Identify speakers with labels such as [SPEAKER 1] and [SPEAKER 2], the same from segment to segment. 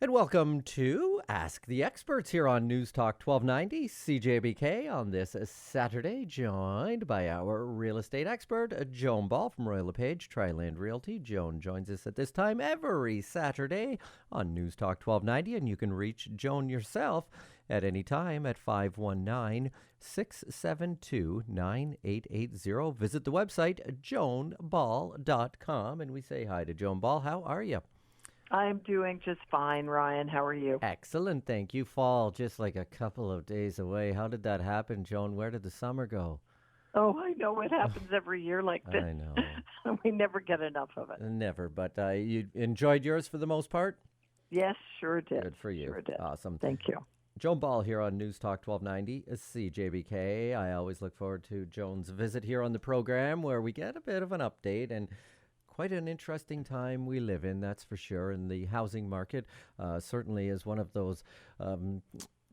[SPEAKER 1] And welcome to Ask the Experts here on Newstalk 1290 CJBK on this Saturday, joined by our real estate expert, Joan Ball from LePage Triland Realty. Joan joins us at this time every Saturday on Newstalk 1290, and you can reach Joan yourself at any time at 519-672-9880. Visit the website, joanball.com, and we say hi to Joan Ball. How are you?
[SPEAKER 2] I'm doing just fine, Ryan. How are you?
[SPEAKER 1] Excellent, thank you. Fall just like a couple of days away. How did that happen, Joan? Where did the summer go?
[SPEAKER 2] Oh, I know it happens every year like this.
[SPEAKER 1] I know.
[SPEAKER 2] We never get enough of it.
[SPEAKER 1] Never, but you enjoyed yours for the most part?
[SPEAKER 2] Yes, sure did.
[SPEAKER 1] Good for you.
[SPEAKER 2] Sure did.
[SPEAKER 1] Awesome.
[SPEAKER 2] Thank you.
[SPEAKER 1] Joan Ball here on Newstalk 1290 CJBK. I always look forward to Joan's visit here on the program where we get a bit of an update, and quite an interesting time we live in, that's for sure. And the housing market certainly is one of those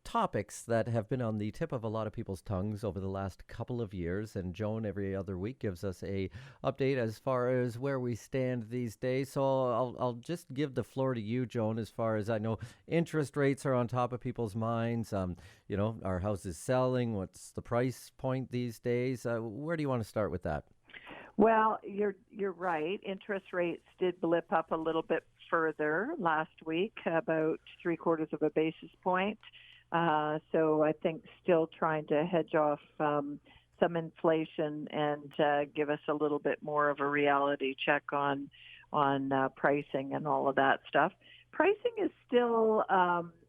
[SPEAKER 1] topics that have been on the tip of a lot of people's tongues over the last couple of years. And Joan, every other week, gives us a update as far as where we stand these days. So I'll just give the floor to you, Joan, as far as I know. Interest rates are on top of people's minds. Our house is selling. What's the price point these days? Where do you want to start with that?
[SPEAKER 2] Well, you're right. Interest rates did blip up a little bit further last week, about 0.75 of a basis point. So I think still trying to hedge off some inflation and give us a little bit more of a reality check on pricing and all of that stuff. Pricing is still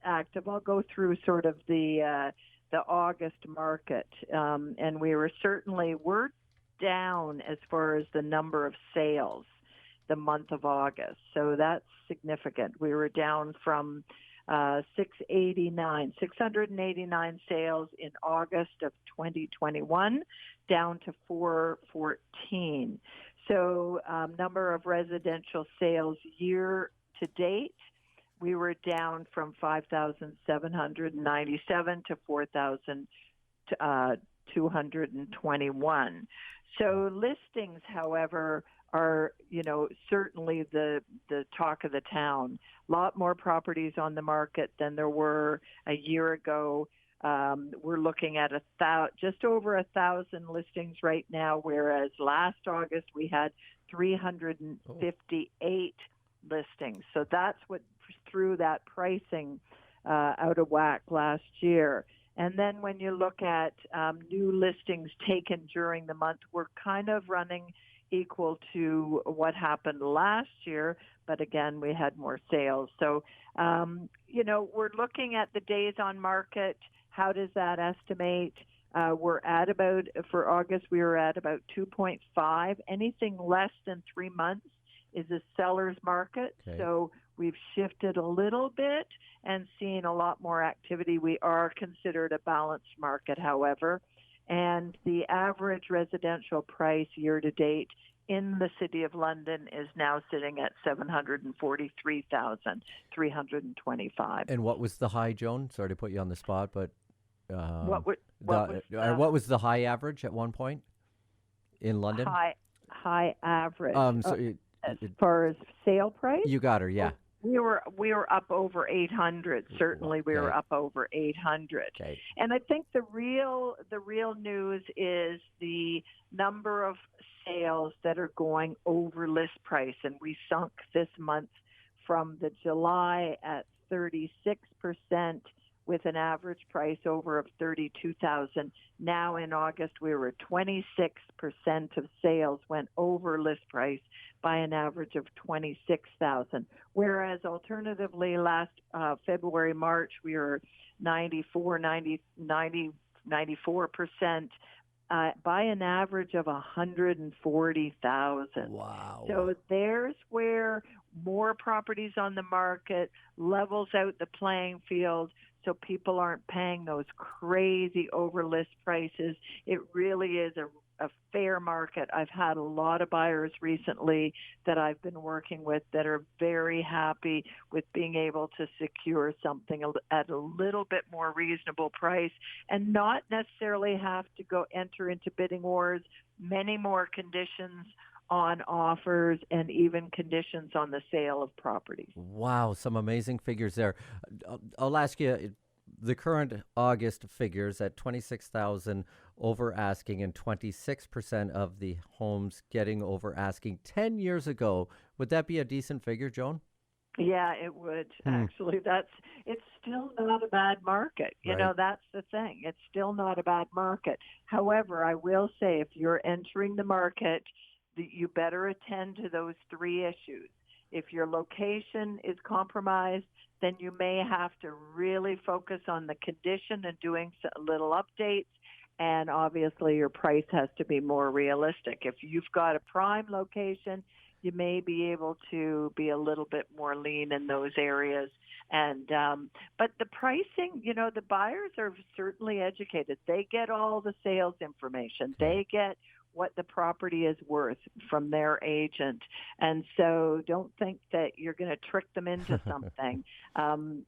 [SPEAKER 2] active. I'll go through sort of the August market, and we're down as far as the number of sales the month of August. So that's significant. We were down from 689 sales in August of 2021 down to 414. So number of residential sales year to date, we were down from 5,797 to 4,221. So listings, however, are, certainly the talk of the town. A lot more properties on the market than there were a year ago. We're looking at just over 1,000 listings right now, whereas last August we had 358 listings. So that's what threw that pricing out of whack last year. And then when you look at new listings taken during the month, we're kind of running equal to what happened last year, but again, we had more sales. So, we're looking at the days on market. How does that estimate? For August, we were at about 2.5. Anything less than 3 months is a seller's market. Okay. So we've shifted a little bit and seen a lot more activity. We are considered a balanced market, however, and the average residential price year to date in the City of London is now sitting at $743,325.
[SPEAKER 1] And what was the high, Joan? Sorry to put you on the spot, but
[SPEAKER 2] what
[SPEAKER 1] was the high average at one point in London?
[SPEAKER 2] High average. As far as sale price?
[SPEAKER 1] You got her, yeah.
[SPEAKER 2] We were up over 800. Certainly, we were up over 800.
[SPEAKER 1] Okay.
[SPEAKER 2] And I think the real news is the number of sales that are going over list price, and we sunk this month from the July at 36%. With an average price over of $32,000. Now in August, we were 26% of sales went over list price by an average of $26,000. Whereas alternatively, last February, March, we were 94% by an average of $140,000.
[SPEAKER 1] Wow.
[SPEAKER 2] So there's where more properties on the market levels out the playing field, so people aren't paying those crazy over list prices. It really is a fair market. I've had a lot of buyers recently that I've been working with that are very happy with being able to secure something at a little bit more reasonable price and not necessarily have to go enter into bidding wars. Many more conditions on offers and even conditions on the sale of properties.
[SPEAKER 1] Wow, some amazing figures there. I'll ask you the current August figures at 26,000 over asking and 26% of the homes getting over asking 10 years ago. Would that be a decent figure, Joan?
[SPEAKER 2] Yeah, it would actually. It's still not a bad market. You know, that's the thing. It's still not a bad market. However, I will say if you're entering the market, you better attend to those three issues. If your location is compromised, then you may have to really focus on the condition and doing little updates. And obviously your price has to be more realistic. If you've got a prime location, you may be able to be a little bit more lean in those areas. And but the pricing, you know, the buyers are certainly educated. They get all the sales information. They get what the property is worth from their agent. And so don't think that you're going to trick them into something.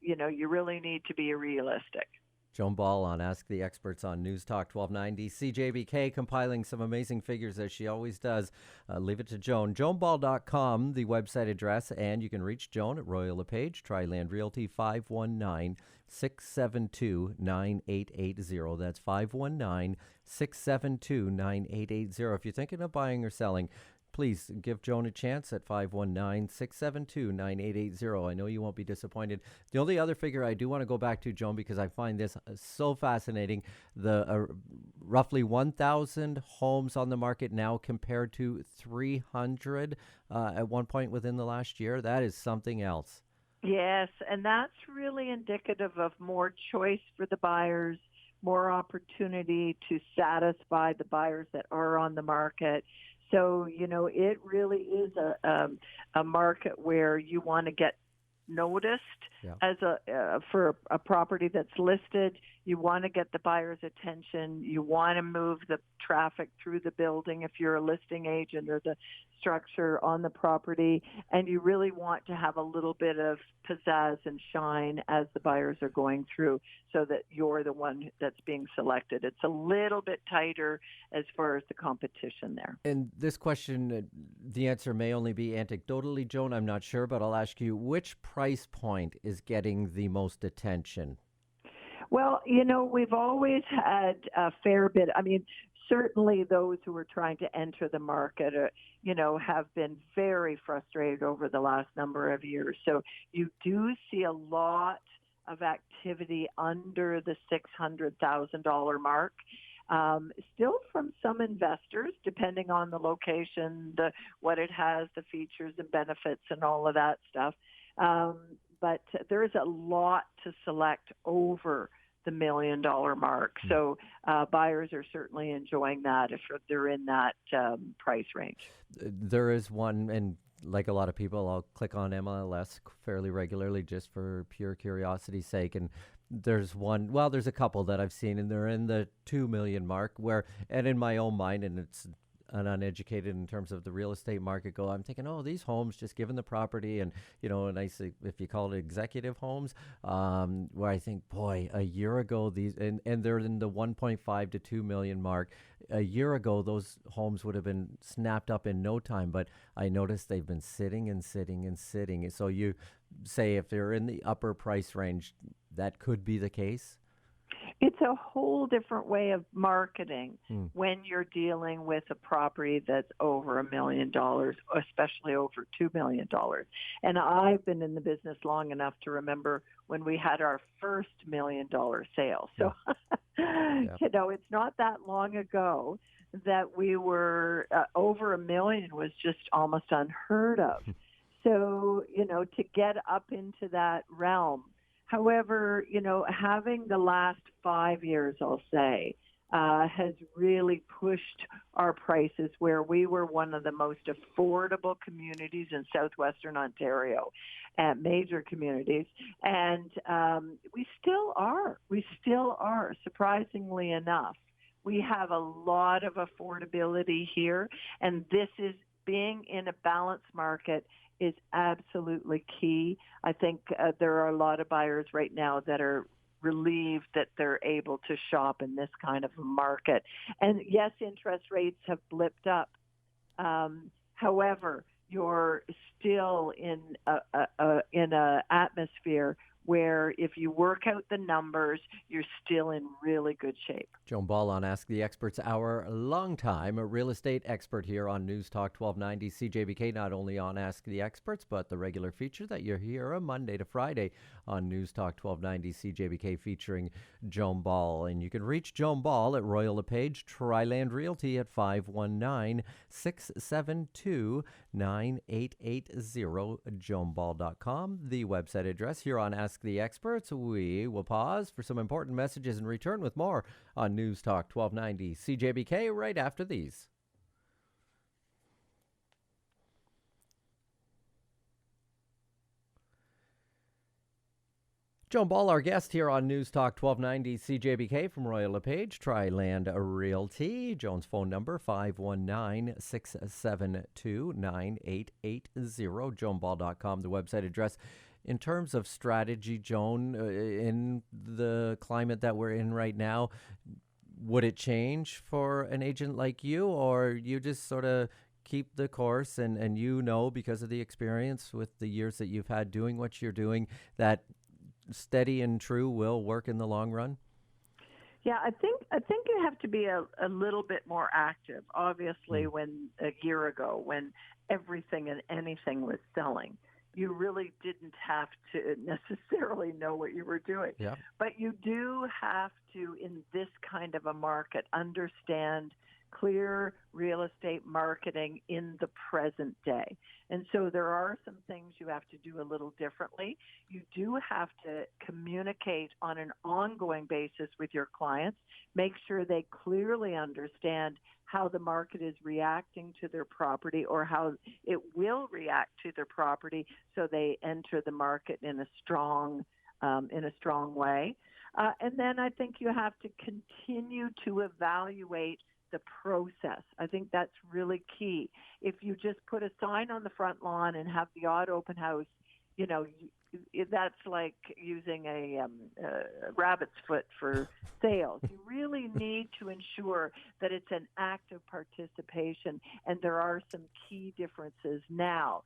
[SPEAKER 2] You know, you really need to be realistic.
[SPEAKER 1] Joan Ball on Ask the Experts on Newstalk 1290. CJBK compiling some amazing figures as she always does. Leave it to Joan. JoanBall.com, the website address, and you can reach Joan at Royal LePage Triland Realty 519-672-9880. That's 519-672-9880. If you're thinking of buying or selling, please give Joan a chance at 519-672-9880. I know you won't be disappointed. The only other figure I do want to go back to, Joan, because I find this so fascinating, the roughly 1,000 homes on the market now compared to 300 at one point within the last year. That is something else.
[SPEAKER 2] Yes, and that's really indicative of more choice for the buyers, more opportunity to satisfy the buyers that are on the market. So, you know, it really is a market where you want to get noticed as for a property that's listed. You want to get the buyer's attention. You want to move the traffic through the building if you're a listing agent or the structure on the property. And you really want to have a little bit of pizzazz and shine as the buyers are going through so that you're the one that's being selected. It's a little bit tighter as far as the competition there.
[SPEAKER 1] And this question, the answer may only be anecdotally, Joan, I'm not sure, but I'll ask you, which price point is getting the most attention?
[SPEAKER 2] Well, you know, we've always had a fair bit. I mean, certainly those who are trying to enter the market, you know, have been very frustrated over the last number of years. So you do see a lot of activity under the $600,000 mark. Still from some investors, depending on the location, what it has, the features and benefits and all of that stuff. But there is a lot to select over the $1 million mark. So buyers are certainly enjoying that if they're in that price range.
[SPEAKER 1] There is one, and like a lot of people, I'll click on MLS fairly regularly just for pure curiosity's sake. And there's one, well, there's a couple that I've seen, and they're in the 2 million mark where, and in my own mind, and it's an uneducated in terms of the real estate market I'm thinking, oh, these homes just given the property and, you know, nice, if you call it executive homes, where I think, boy, a year ago, these, and they're in the 1.5 to 2 million mark. A year ago, those homes would have been snapped up in no time, but I noticed they've been sitting and sitting and sitting. So you say if they're in the upper price range, that could be the case?
[SPEAKER 2] It's a whole different way of marketing when you're dealing with a property that's over $1 million, especially over $2 million. And I've been in the business long enough to remember when we had our first $1 million sale. So, you know, it's not that long ago that we were over $1 million was just almost unheard of. So, you know, to get up into that realm. However, you know, having the last 5 years, I'll say, has really pushed our prices where we were one of the most affordable communities in southwestern Ontario, major communities. And we still are. We still are, surprisingly enough. We have a lot of affordability here, and this is being in a balanced market is absolutely key. I think there are a lot of buyers right now that are relieved that they're able to shop in this kind of a market. And yes, interest rates have blipped up. However, you're still in a atmosphere where if you work out the numbers, you're still in really good shape.
[SPEAKER 1] Joan Ball on Ask the Experts, our longtime real estate expert here on News Talk 1290 CJBK, not only on Ask the Experts, but the regular feature that you hear Monday to Friday on News Talk 1290 CJBK featuring Joan Ball. And you can reach Joan Ball at Royal LePage Triland Realty at 519-672-9880, joanball.com, the website address here on Ask the Experts. We will pause for some important messages and return with more on News Talk 1290 CJBK right after these. Joan Ball, our guest here on News Talk 1290 CJBK from Royal LePage Triland Realty. Joan's phone number 519-672-9880, joanball.com, the website address. In terms of strategy, Joan, in the climate that we're in right now, would it change for an agent like you, or you just sort of keep the course and because of the experience with the years that you've had doing what you're doing, that steady and true will work in the long run?
[SPEAKER 2] Yeah, I think you have to be a little bit more active. Obviously, when a year ago, when everything and anything was selling, you really didn't have to necessarily know what you were doing.
[SPEAKER 1] Yeah.
[SPEAKER 2] But you do have to, in this kind of a market, understand clear real estate marketing in the present day. And so there are some things you have to do a little differently. You do have to communicate on an ongoing basis with your clients, make sure they clearly understand how the market is reacting to their property or how it will react to their property, so they enter the market in a strong way. And then I think you have to continue to evaluate the process. I think that's really key. If you just put a sign on the front lawn and have the odd open house, that's like using a rabbit's foot for sales. You really need to ensure that it's an active participation, and there are some key differences now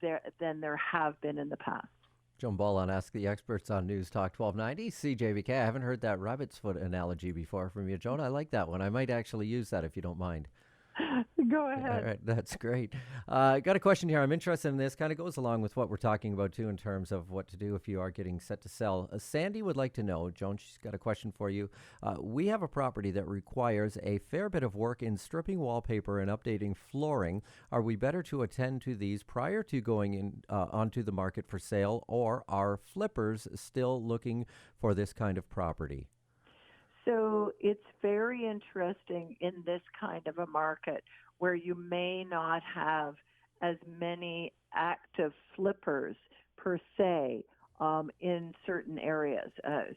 [SPEAKER 2] than there have been in the past.
[SPEAKER 1] Joan Ball on Ask the Experts on News Talk 1290 CJBK. I haven't heard that rabbit's foot analogy before from you, Joan. I like that one. I might actually use that if you don't mind.
[SPEAKER 2] Go ahead.
[SPEAKER 1] All right, that's great. Got a question here. I'm interested in this. Kind of goes along with what we're talking about, too, in terms of what to do if you are getting set to sell. Sandy would like to know, Joan, she's got a question for you. We have a property that requires a fair bit of work in stripping wallpaper and updating flooring. Are we better to attend to these prior to going in onto the market for sale, or are flippers still looking for this kind of property?
[SPEAKER 2] So it's very interesting in this kind of a market where you may not have as many active flippers per se in certain areas.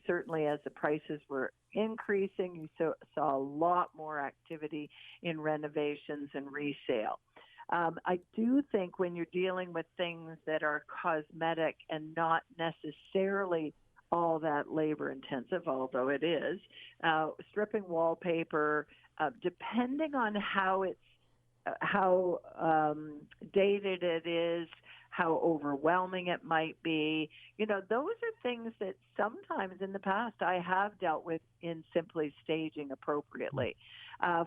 [SPEAKER 2] Certainly as the prices were increasing, you saw a lot more activity in renovations and resale. I do think when you're dealing with things that are cosmetic and not necessarily all that labor intensive, although it is, stripping wallpaper, depending on how dated it is, how overwhelming it might be. Those are things that sometimes in the past I have dealt with in simply staging appropriately.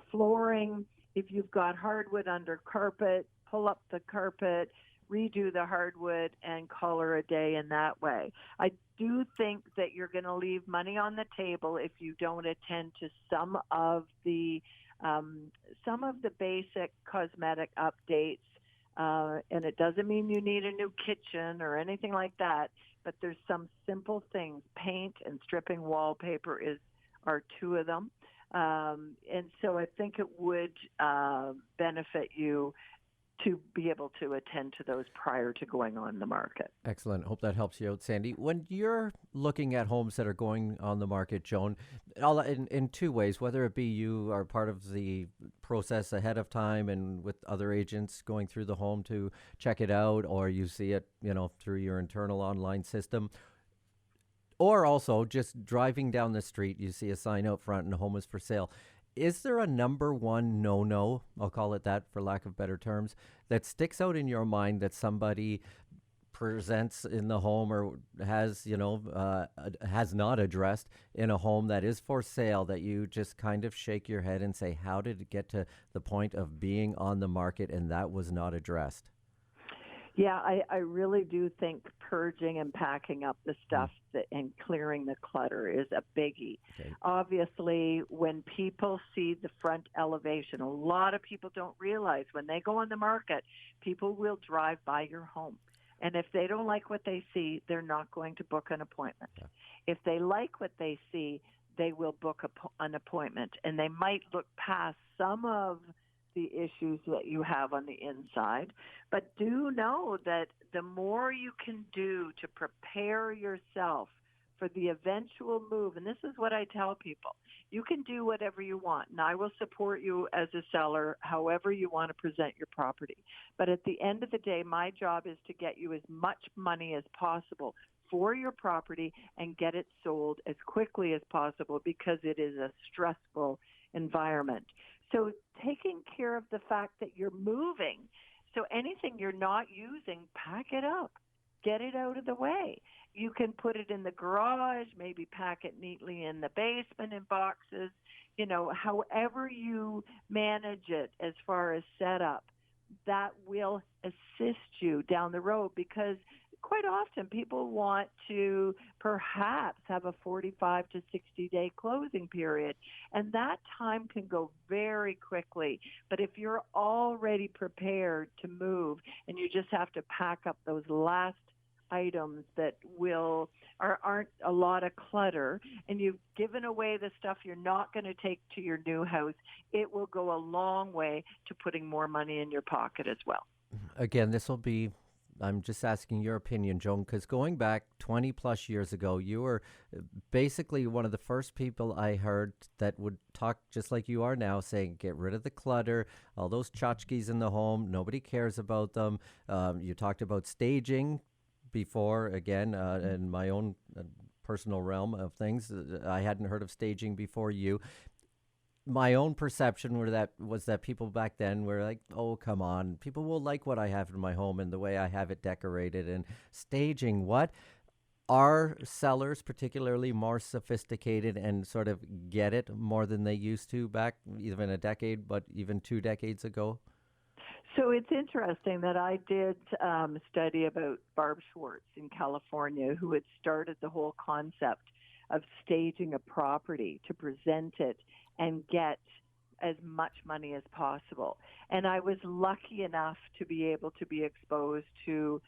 [SPEAKER 2] Flooring, if you've got hardwood under carpet, pull up the carpet, redo the hardwood, and color a day in that way. I do think that you're going to leave money on the table if you don't attend to some of the basic cosmetic updates. And it doesn't mean you need a new kitchen or anything like that, but there's some simple things. Paint and stripping wallpaper are two of them. And so I think it would benefit you to be able to attend to those prior to going on the market.
[SPEAKER 1] Excellent. Hope that helps you out, Sandy. When you're looking at homes that are going on the market, Joan, in two ways, whether it be you are part of the process ahead of time and with other agents going through the home to check it out, or you see it, through your internal online system, or also just driving down the street, you see a sign out front and the home is for sale. Is there a number one no-no, I'll call it that for lack of better terms, that sticks out in your mind that somebody presents in the home or has, has not addressed in a home that is for sale, that you just kind of shake your head and say, how did it get to the point of being on the market and that was not addressed?
[SPEAKER 2] Yeah, I really do think purging and packing up the stuff and clearing the clutter is a biggie.
[SPEAKER 1] Okay.
[SPEAKER 2] Obviously, when people see the front elevation, a lot of people don't realize when they go on the market, people will drive by your home. And if they don't like what they see, they're not going to book an appointment.
[SPEAKER 1] Yeah.
[SPEAKER 2] If they like what they see, they will book an appointment. And they might look past some of the issues that you have on the inside. But do know that the more you can do to prepare yourself for the eventual move, and this is what I tell people, you can do whatever you want, and I will support you as a seller however you want to present your property. But at the end of the day, my job is to get you as much money as possible for your property and get it sold as quickly as possible, because it is a stressful environment. So taking care of the fact that you're moving, so anything you're not using, pack it up, get it out of the way. You can put it in the garage, maybe pack it neatly in the basement in boxes, however you manage it as far as setup, that will assist you down the road, because quite often people want to perhaps have a 45 to 60-day closing period, and that time can go very quickly. But if you're already prepared to move and you just have to pack up those last items that aren't a lot of clutter, and you've given away the stuff you're not going to take to your new house, it will go a long way to putting more money in your pocket as well.
[SPEAKER 1] Again, I'm just asking your opinion, Joan, because going back 20 plus years ago, you were basically one of the first people I heard that would talk just like you are now, saying, get rid of the clutter, all those tchotchkes in the home, nobody cares about them. You talked about staging before, again, in my own personal realm of things. I hadn't heard of staging before you. My own perception was that people back then were like, oh, come on, people will like what I have in my home and the way I have it decorated. And staging, what? Are sellers particularly more sophisticated and sort of get it more than they used to back even a decade, but even 2 decades ago?
[SPEAKER 2] So it's interesting that I did study about Barb Schwartz in California, who had started the whole concept of staging a property to present it and get as much money as possible. And I was lucky enough to be able to be exposed to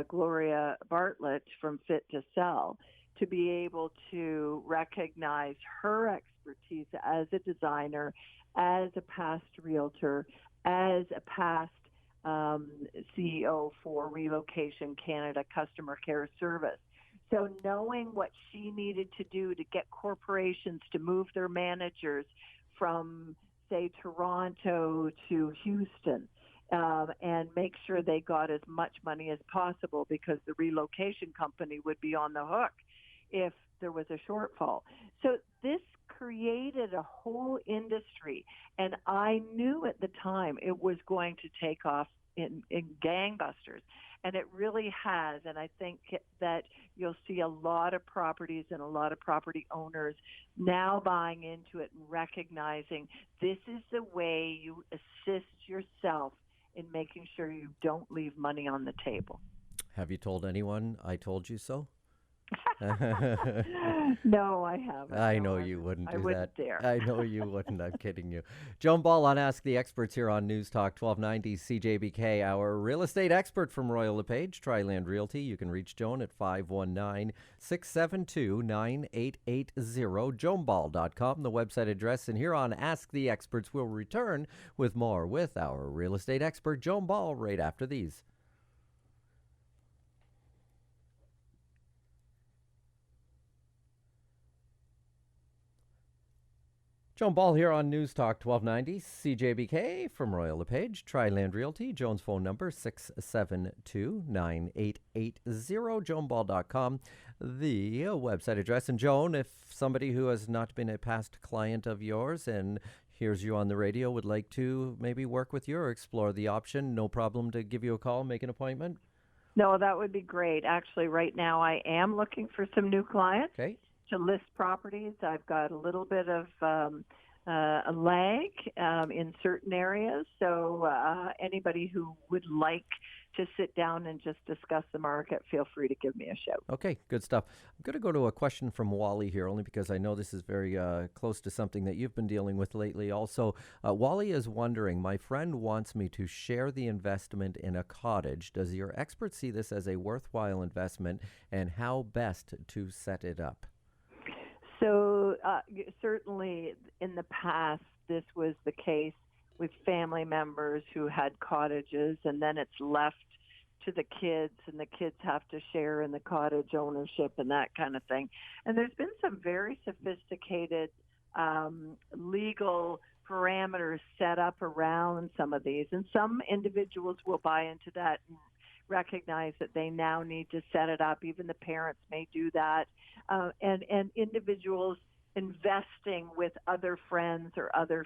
[SPEAKER 2] Gloria Bartlett from Fit to Sell, to be able to recognize her expertise as a designer, as a past realtor, as a past CEO for Relocation Canada Customer Care Service. So knowing what she needed to do to get corporations to move their managers from, say, Toronto to Houston, and make sure they got as much money as possible, because the relocation company would be on the hook if there was a shortfall. So this created a whole industry, and I knew at the time it was going to take off in gangbusters, and it really has. And I think that you'll see a lot of properties and a lot of property owners now buying into it and recognizing this is the way you assist yourself in making sure you don't leave money on the table.
[SPEAKER 1] Have you told anyone I told you so?
[SPEAKER 2] No, I haven't.
[SPEAKER 1] I know you wouldn't do that.
[SPEAKER 2] I wouldn't dare.
[SPEAKER 1] I know you wouldn't. I'm kidding you. Joan Ball on Ask the Experts here on Newstalk 1290 CJBK, our real estate expert from Royal LePage Triland Realty. You can reach Joan at 519-672-9880, joanball.com, the website address. And here on Ask the Experts, we'll return with more with our real estate expert, Joan Ball, right after these. Joan Ball here on Newstalk 1290 CJBK from Royal LePage Triland Realty. Joan's phone number 672-9880, joanball.com, the website address. And Joan, if somebody who has not been a past client of yours and hears you on the radio would like to maybe work with you or explore the option, no problem to give you a call, make an appointment?
[SPEAKER 2] No, that would be great. Actually, right now I am looking for some new clients.
[SPEAKER 1] Okay.
[SPEAKER 2] To list properties. I've got a little bit of a lag in certain areas. So anybody who would like to sit down and just discuss the market, feel free to give me a shout.
[SPEAKER 1] Okay, good stuff. I'm going to go to a question from Wally here, only because I know this is very close to something that you've been dealing with lately. Also, Wally is wondering, my friend wants me to share the investment in a cottage. Does your expert see this as a worthwhile investment, and how best to set it up?
[SPEAKER 2] So certainly in the past, this was the case with family members who had cottages, and then it's left to the kids, and the kids have to share in the cottage ownership and that kind of thing. And there's been some very sophisticated legal parameters set up around some of these, and some individuals will buy into that and recognize that they now need to set it up. Even the parents may do that. And individuals investing with other friends or other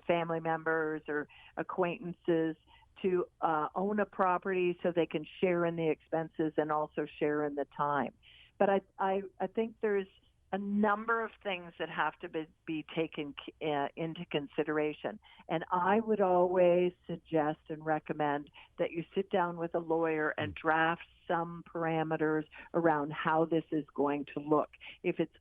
[SPEAKER 2] family members or acquaintances to own a property so they can share in the expenses and also share in the time. But I think there's a number of things that have to be taken into consideration. And I would always suggest and recommend that you sit down with a lawyer and draft some parameters around how this is going to look. If it's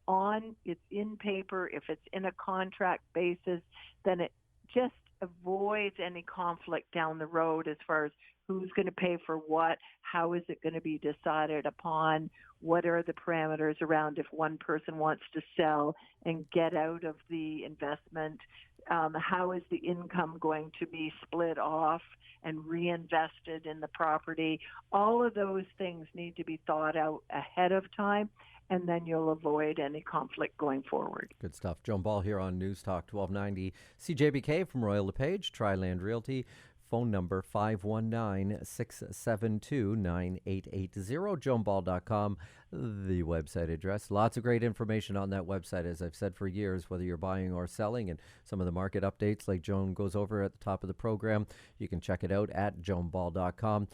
[SPEAKER 2] in paper, if it's in a contract basis, then it just avoids any conflict down the road as far as who's going to pay for what, how is it going to be decided upon, what are the parameters around if one person wants to sell and get out of the investment, how is the income going to be split off and reinvested in the property. All of those things need to be thought out ahead of time, and then you'll avoid any conflict going forward.
[SPEAKER 1] Good stuff. Joan Ball here on Newstalk 1290 CJBK from Royal LePage Triland Realty. Phone number 519-672-9880, joanball.com, the website address. Lots of great information on that website, as I've said for years, whether you're buying or selling, and some of the market updates like Joan goes over at the top of the program. You can check it out at joanball.com.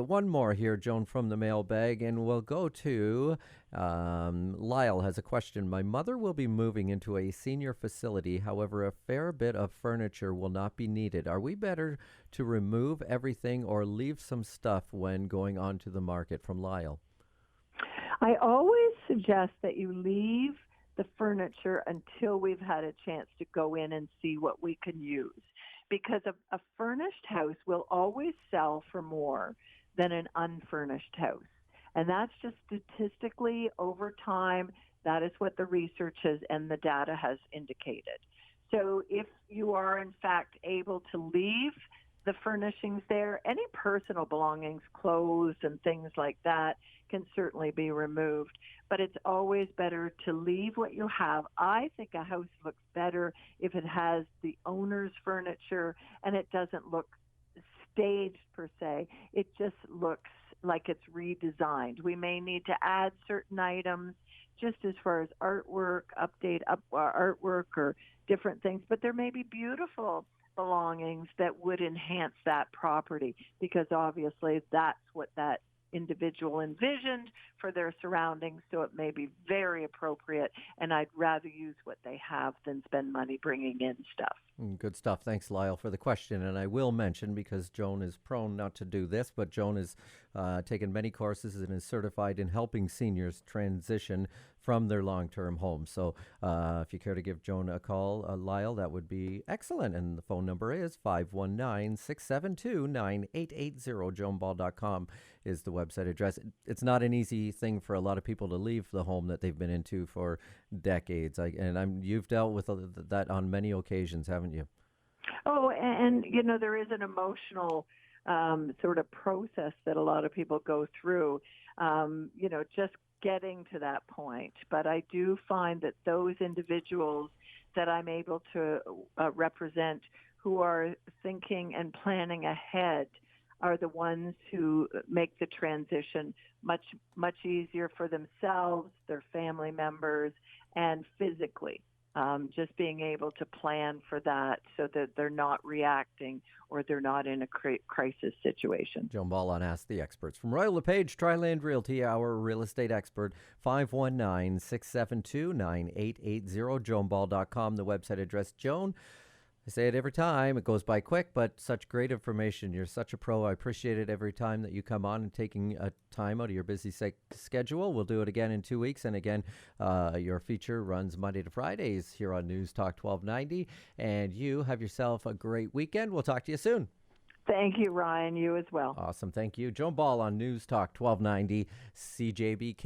[SPEAKER 1] One more here, Joan, from the mailbag, and we'll go to Lyle has a question. My mother will be moving into a senior facility. However, a fair bit of furniture will not be needed. Are we better to remove everything or leave some stuff when going onto the market? From Lyle.
[SPEAKER 2] I always suggest that you leave the furniture until we've had a chance to go in and see what we can use, because a furnished house will always sell for more than an unfurnished house. And that's just statistically over time, that is what the research has and the data has indicated. So if you are in fact able to leave the furnishings there, any personal belongings, clothes and things like that can certainly be removed. But it's always better to leave what you have. I think a house looks better if it has the owner's furniture and it doesn't look staged per se. It just looks like it's redesigned. We may need to add certain items just as far as artwork, artwork or different things, but there may be beautiful belongings that would enhance that property, because obviously that's what that individual envisioned for their surroundings, so it may be very appropriate, and I'd rather use what they have than spend money bringing in stuff.
[SPEAKER 1] Good stuff. Thanks, Lyle, for the question. And I will mention, because Joan is prone not to do this, but Joan has taken many courses and is certified in helping seniors transition from their long-term home. So if you care to give Joan a call, Lyle, that would be excellent. And the phone number is 519-672-9880. joanball.com is the website address. It's not an easy thing for a lot of people to leave the home that they've been into for decades. You've dealt with that on many occasions, haven't you?
[SPEAKER 2] Oh, and there is an emotional sort of process that a lot of people go through. Just getting to that point. But I do find that those individuals that I'm able to represent who are thinking and planning ahead are the ones who make the transition much easier for themselves, their family members, and physically. Just being able to plan for that so that they're not reacting or they're not in a crisis situation.
[SPEAKER 1] Joan Ball on Ask the Experts. From Royal LePage Triland Realty, our real estate expert, 519-672-9880, joanball.com, the website address. Joan, I say it every time. It goes by quick, but such great information. You're such a pro. I appreciate it every time that you come on and taking time out of your busy schedule. We'll do it again in 2 weeks. And again, your feature runs Monday to Fridays here on News Talk 1290. And you have yourself a great weekend. We'll talk to you soon.
[SPEAKER 2] Thank you, Ryan. You as well.
[SPEAKER 1] Awesome. Thank you. Joan Ball on News Talk 1290 CJBK.